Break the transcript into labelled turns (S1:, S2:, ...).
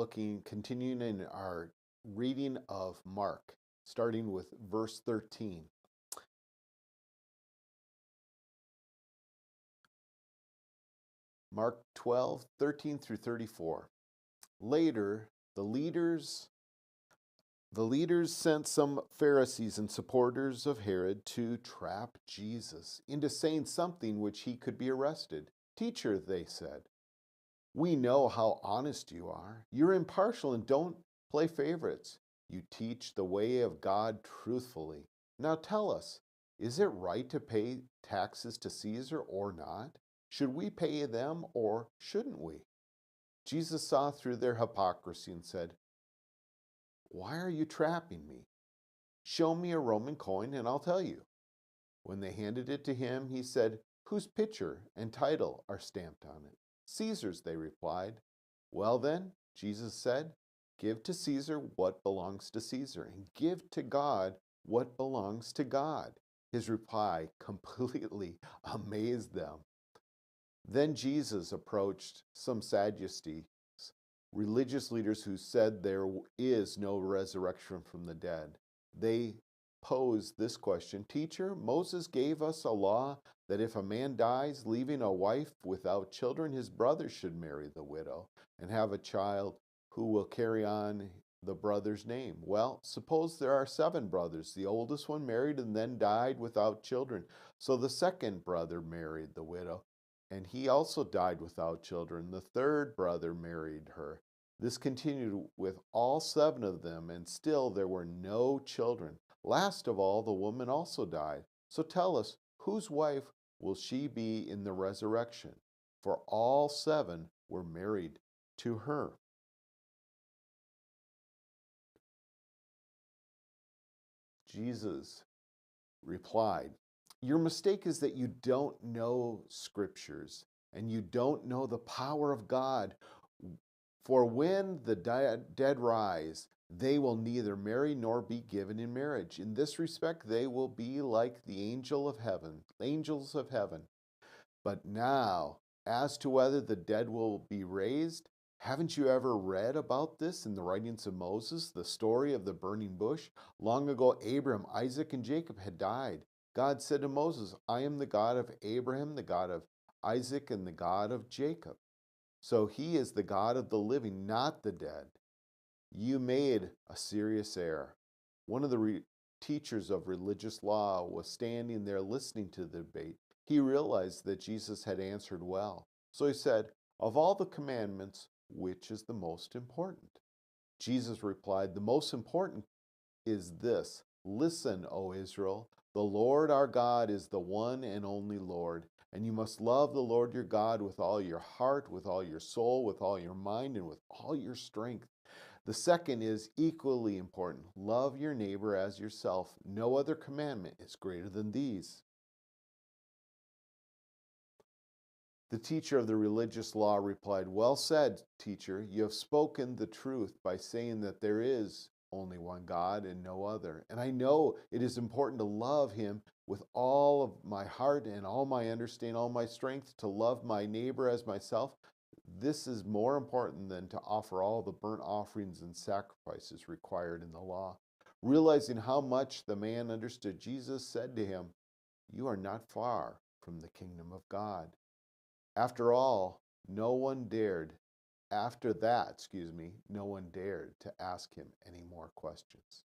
S1: continuing in our reading of Mark, starting with verse 13. Mark 12:13 through 34. Later, the leaders sent some Pharisees and supporters of Herod to trap Jesus into saying something which he could be arrested. Teacher, they said, we know how honest you are. You're impartial and don't play favorites. You teach the way of God truthfully. Now tell us, is it right to pay taxes to Caesar or not? Should we pay them or shouldn't we? Jesus saw through their hypocrisy and said, why are you trapping me? Show me a Roman coin and I'll tell you. When they handed it to him, he said, whose picture and title are stamped on it? Caesar's, they replied. Well then, Jesus said, give to Caesar what belongs to Caesar, and give to God what belongs to God. His reply completely amazed them. Then Jesus approached some Sadducees, religious leaders who said there is no resurrection from the dead. They posed this question, Teacher, Moses gave us a law that if a man dies leaving a wife without children, his brother should marry the widow and have a child who will carry on the brother's name. Well, suppose there are 7 brothers. The oldest one married and then died without children. So the second brother married the widow, and he also died without children. The third brother married her. This continued with all 7 of them, and still there were no children. Last of all, the woman also died. So tell us, whose wife will she be in the resurrection? For all 7 were married to her. Jesus replied, your mistake is that you don't know scriptures and you don't know the power of God. For when the dead rise, they will neither marry nor be given in marriage. In this respect, they will be like the angels of heaven. But now, as to whether the dead will be raised, haven't you ever read about this in the writings of Moses, the story of the burning bush? Long ago, Abraham, Isaac, and Jacob had died. God said to Moses, I am the God of Abraham, the God of Isaac, and the God of Jacob. So he is the God of the living, not the dead. You made a serious error. One of the teachers of religious law was standing there listening to the debate. He realized that Jesus had answered well. So he said, of all the commandments, which is the most important? Jesus replied, the most important is this. Listen, O Israel, the Lord our God is the one and only Lord, and you must love the Lord your God with all your heart, with all your soul, with all your mind, and with all your strength. The second is equally important. Love your neighbor as yourself. No other commandment is greater than these. The teacher of the religious law replied, well said, teacher. You have spoken the truth by saying that there is only one God and no other. And I know it is important to love him with all of my heart and all my understanding, all my strength, to love my neighbor as myself. This is more important than to offer all the burnt offerings and sacrifices required in the law. Realizing how much the man understood, Jesus said to him, you are not far from the kingdom of God. After all, no one dared, no one dared to ask him any more questions.